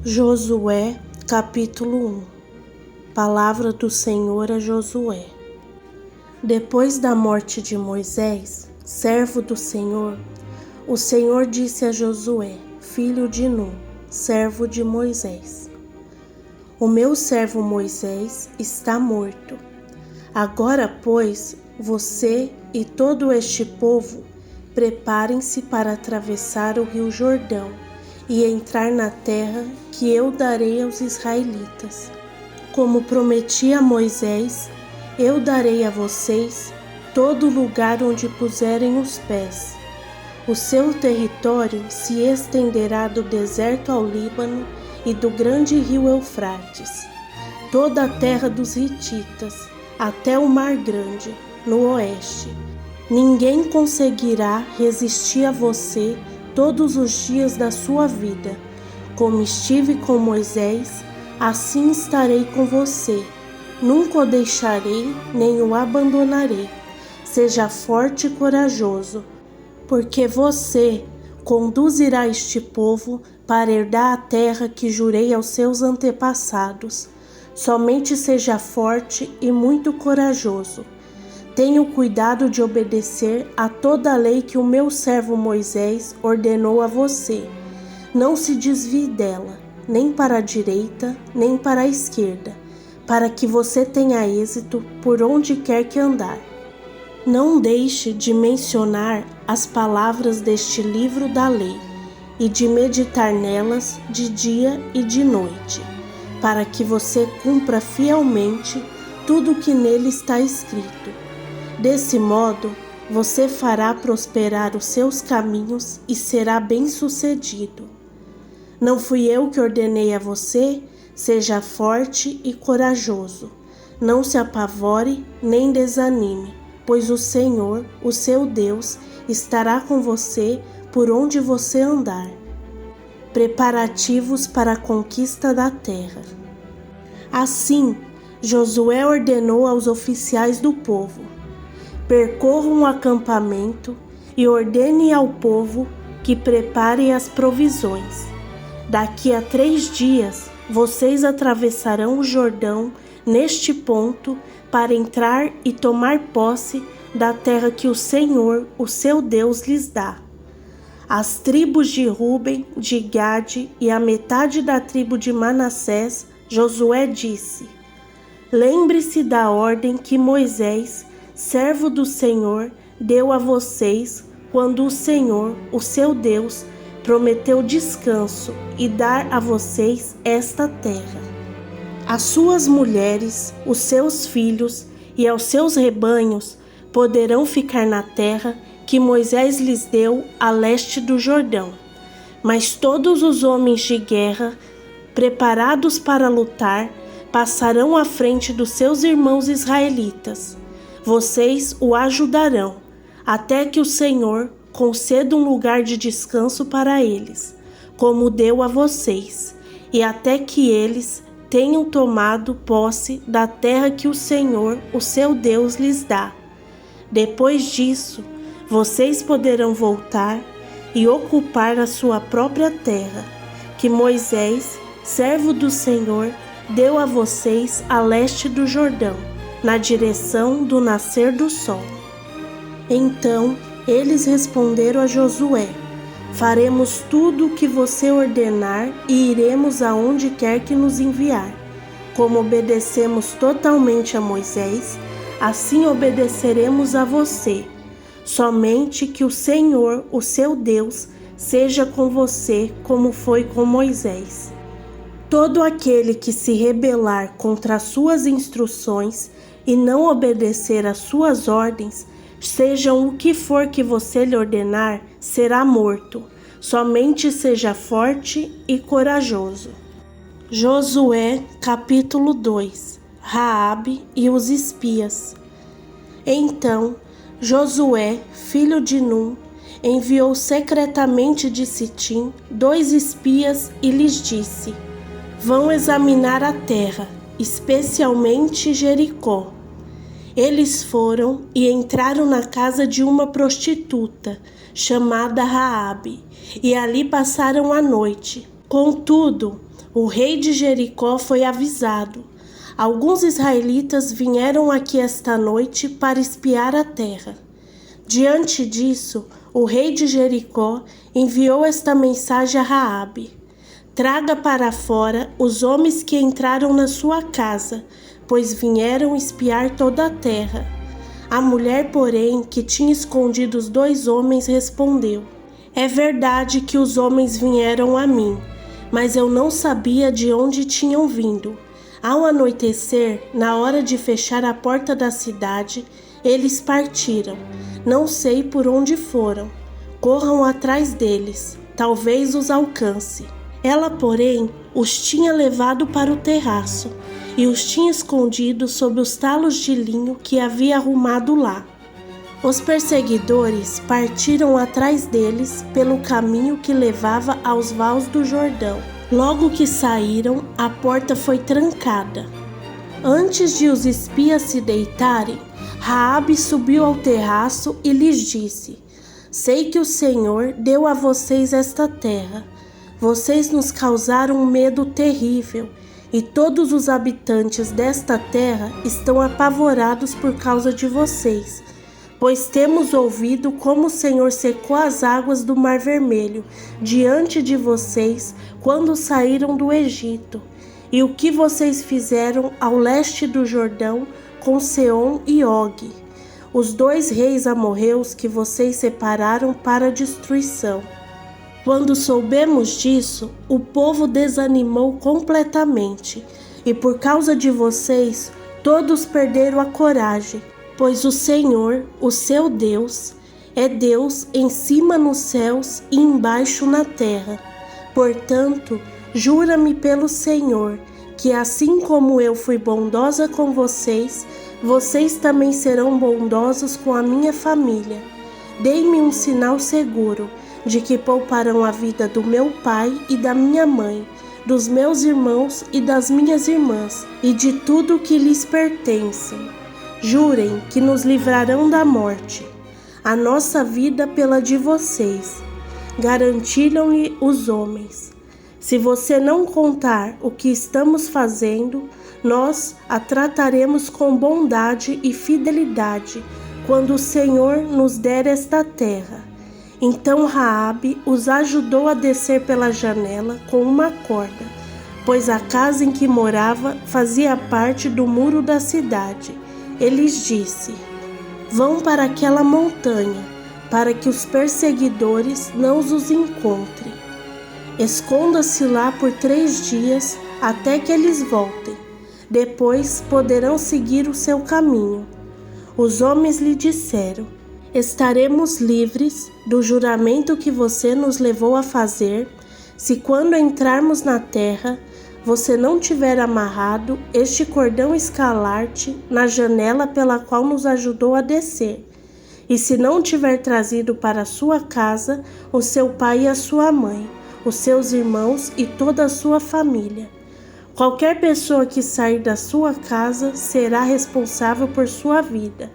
Josué, capítulo 1. Palavra do Senhor a Josué. Depois da morte de Moisés, servo do Senhor, o Senhor disse a Josué, filho de Nun, servo de Moisés: O meu servo Moisés está morto. Agora, pois, você e todo este povo preparem-se para atravessar o rio Jordão e entrar na terra que eu darei aos israelitas. Como prometi a Moisés, eu darei a vocês todo lugar onde puserem os pés. O seu território se estenderá do deserto ao Líbano e do grande rio Eufrates, toda a terra dos hititas, até o Mar Grande, no oeste. Ninguém conseguirá resistir a você todos os dias da sua vida. Como estive com Moisés, assim estarei com você. Nunca o deixarei, nem o abandonarei. Seja forte e corajoso, porque você conduzirá este povo para herdar a terra que jurei aos seus antepassados. Somente seja forte e muito corajoso. Tenha o cuidado de obedecer a toda a lei que o meu servo Moisés ordenou a você. Não se desvie dela, nem para a direita, nem para a esquerda, para que você tenha êxito por onde quer que andar. Não deixe de mencionar as palavras deste livro da lei e de meditar nelas de dia e de noite, para que você cumpra fielmente tudo o que nele está escrito. Desse modo, você fará prosperar os seus caminhos e será bem-sucedido. Não fui eu que ordenei a você? Seja forte e corajoso. Não se apavore nem desanime, pois o Senhor, o seu Deus, estará com você por onde você andar. Preparativos para a conquista da terra. Assim, Josué ordenou aos oficiais do povo: percorram o acampamento e ordene ao povo que prepare as provisões. Daqui a 3 dias, vocês atravessarão o Jordão neste ponto para entrar e tomar posse da terra que o Senhor, o seu Deus, lhes dá. As tribos de Ruben, de Gade e a metade da tribo de Manassés, Josué disse: lembre-se da ordem que Moisés, servo do Senhor, deu a vocês quando o Senhor, o seu Deus, prometeu descanso e dar a vocês esta terra. As suas mulheres, os seus filhos e aos seus rebanhos poderão ficar na terra que Moisés lhes deu a leste do Jordão. Mas todos os homens de guerra, preparados para lutar, passarão à frente dos seus irmãos israelitas. Vocês o ajudarão, até que o Senhor conceda um lugar de descanso para eles, como deu a vocês, e até que eles tenham tomado posse da terra que o Senhor, o seu Deus, lhes dá. Depois disso, vocês poderão voltar e ocupar a sua própria terra, que Moisés, servo do Senhor, deu a vocês a leste do Jordão, na direção do nascer do sol. Então eles responderam a Josué: faremos tudo o que você ordenar e iremos aonde quer que nos enviar. Como obedecemos totalmente a Moisés, assim obedeceremos a você. Somente que o Senhor, o seu Deus, seja com você como foi com Moisés. Todo aquele que se rebelar contra as suas instruções e não obedecer às suas ordens, sejam o que for que você lhe ordenar, será morto. Somente seja forte e corajoso. Josué, capítulo 2. Raabe e os espias. Então, Josué, filho de Nun, enviou secretamente de Sitim 2 espias e lhes disse: vão examinar a terra, especialmente Jericó. Eles foram e entraram na casa de uma prostituta, chamada Raabe, e ali passaram a noite. Contudo, O rei de Jericó foi avisado. Alguns israelitas vieram aqui esta noite para espiar a terra. Diante disso, o rei de Jericó enviou esta mensagem a Raabe: traga para fora os homens que entraram na sua casa, pois vieram espiar toda a terra. A mulher, porém, que tinha escondido os 2 homens, respondeu: é verdade que os homens vieram a mim, mas eu não sabia de onde tinham vindo. Ao anoitecer, na hora de fechar a porta da cidade, eles partiram. Não sei por onde foram. Corram atrás deles, talvez os alcance. Ela, porém, os tinha levado para o terraço e os tinha escondido sob os talos de linho que havia arrumado lá. Os perseguidores partiram atrás deles pelo caminho que levava aos vales do Jordão. Logo que saíram, a porta foi trancada. Antes de os espias se deitarem, Raabe subiu ao terraço e lhes disse: sei que o Senhor deu a vocês esta terra. Vocês nos causaram um medo terrível, e todos os habitantes desta terra estão apavorados por causa de vocês, pois temos ouvido como o Senhor secou as águas do Mar Vermelho diante de vocês quando saíram do Egito, e o que vocês fizeram ao leste do Jordão com Seom e Og, os 2 reis amorreus que vocês separaram para a destruição. Quando soubemos disso, o povo desanimou completamente, e por causa de vocês, todos perderam a coragem, pois o Senhor, o seu Deus, é Deus em cima nos céus e embaixo na terra. Portanto, jura-me pelo Senhor, que assim como eu fui bondosa com vocês, vocês também serão bondosos com a minha família. Dê-me um sinal seguro de que pouparão a vida do meu pai e da minha mãe, dos meus irmãos e das minhas irmãs, e de tudo que lhes pertence. Jurem que nos livrarão da morte, a nossa vida pela de vocês. Garantiram-lhe os homens: se você não contar o que estamos fazendo, nós a trataremos com bondade e fidelidade quando o Senhor nos der esta terra. Então Raabe os ajudou a descer pela janela com uma corda, pois a casa em que morava fazia parte do muro da cidade. Ele lhes disse: vão para aquela montanha, para que os perseguidores não os encontrem. Esconda-se lá por 3 dias até que eles voltem. Depois poderão seguir o seu caminho. Os homens lhe disseram: estaremos livres do juramento que você nos levou a fazer, se quando entrarmos na terra, você não tiver amarrado este cordão escarlate na janela pela qual nos ajudou a descer, e se não tiver trazido para sua casa o seu pai e a sua mãe, os seus irmãos e toda a sua família. Qualquer pessoa que sair da sua casa será responsável por sua vida.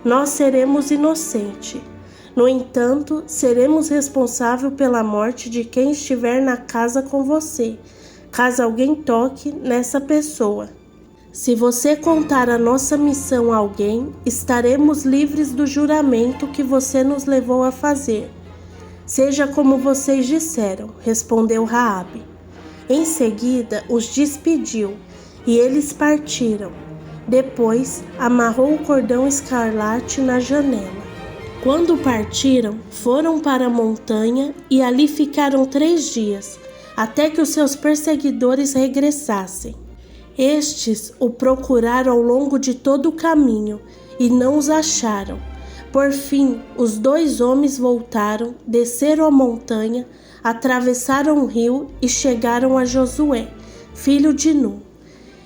Nós seremos inocentes. No entanto, seremos responsáveis pela morte de quem estiver na casa com você, caso alguém toque nessa pessoa. Se você contar a nossa missão a alguém, estaremos livres do juramento que você nos levou a fazer. Seja como vocês disseram, respondeu Raabe. Em seguida, os despediu, e eles partiram. Depois, amarrou o cordão escarlate na janela. Quando partiram, foram para a montanha e ali ficaram 3 dias, até que os seus perseguidores regressassem. Estes o procuraram ao longo de todo o caminho e não os acharam. Por fim, os 2 homens voltaram, desceram a montanha, atravessaram o rio e chegaram a Josué, filho de Nun,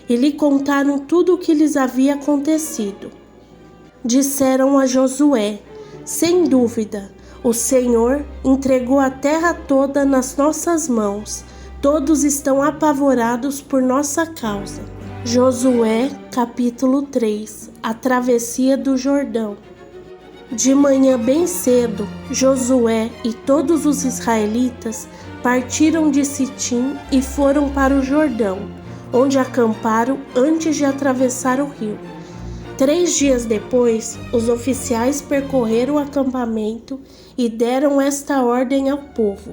e lhe contaram tudo o que lhes havia acontecido. Disseram a Josué: sem dúvida, o Senhor entregou a terra toda nas nossas mãos. Todos estão apavorados por nossa causa. Josué, capítulo 3. A travessia do Jordão. De manhã bem cedo, Josué e todos os israelitas partiram de Sitim e foram para o Jordão, onde acamparam antes de atravessar o rio. 3 dias depois, os oficiais percorreram o acampamento e deram esta ordem ao povo: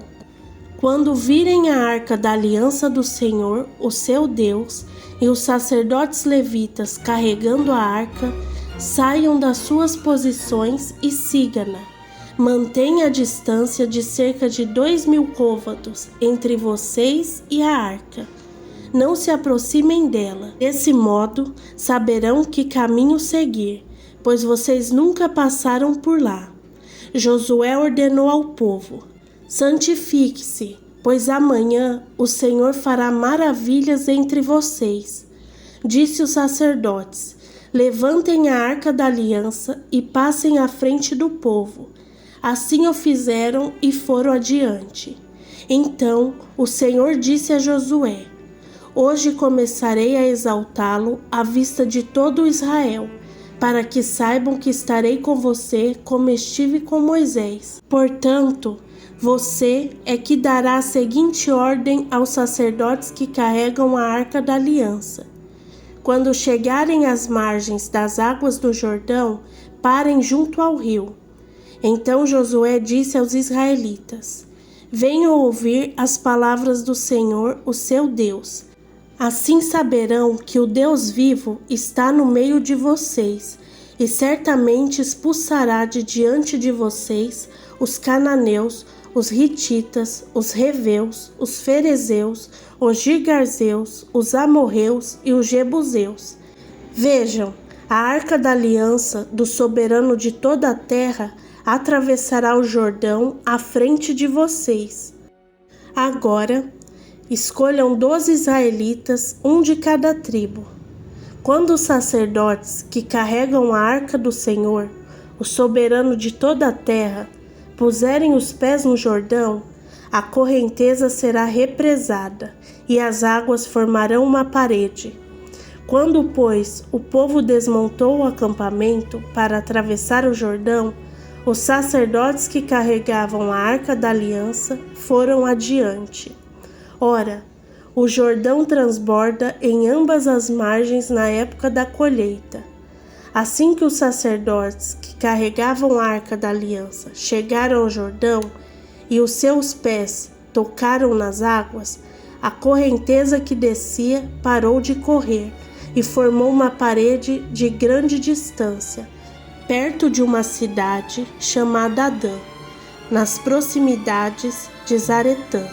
quando virem a arca da aliança do Senhor, o seu Deus, e os sacerdotes levitas carregando a arca, saiam das suas posições e sigam-na. Mantenha a distância de cerca de 2.000 côvados entre vocês e a arca. Não se aproximem dela. Desse modo, saberão que caminho seguir, pois vocês nunca passaram por lá. Josué ordenou ao povo: santifique-se, pois amanhã o Senhor fará maravilhas entre vocês. Disse os sacerdotes: levantem a arca da aliança e passem à frente do povo. Assim o fizeram e foram adiante. Então o Senhor disse a Josué: hoje começarei a exaltá-lo à vista de todo Israel, para que saibam que estarei com você como estive com Moisés. Portanto, você é que dará a seguinte ordem aos sacerdotes que carregam a arca da aliança: quando chegarem às margens das águas do Jordão, parem junto ao rio. Então Josué disse aos israelitas: venham ouvir as palavras do Senhor, o seu Deus. Assim saberão que o Deus vivo está no meio de vocês, e certamente expulsará de diante de vocês os cananeus, os hititas, os reveus, os ferezeus, os girgazeus, os amorreus e os jebuseus. Vejam, a arca da aliança do soberano de toda a terra atravessará o Jordão à frente de vocês. Agora, escolham 12 israelitas, um de cada tribo. Quando os sacerdotes que carregam a arca do Senhor, o soberano de toda a terra, puserem os pés no Jordão, a correnteza será represada e as águas formarão uma parede. Quando, pois, o povo desmontou o acampamento para atravessar o Jordão, os sacerdotes que carregavam a arca da aliança foram adiante. Ora, o Jordão transborda em ambas as margens na época da colheita. Assim que os sacerdotes que carregavam a arca da aliança chegaram ao Jordão e os seus pés tocaram nas águas, a correnteza que descia parou de correr e formou uma parede de grande distância, perto de uma cidade chamada Adã, nas proximidades de Zaretã.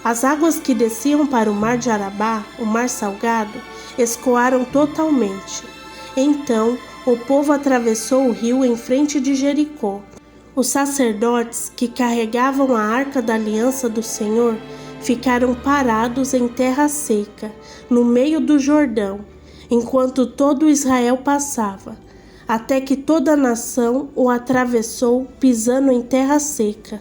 As águas que desciam para o mar de Arabá, o mar salgado, escoaram totalmente. Então o povo atravessou o rio em frente de Jericó. Os sacerdotes que carregavam a arca da aliança do Senhor ficaram parados em terra seca, no meio do Jordão, enquanto todo Israel passava, até que toda a nação o atravessou pisando em terra seca.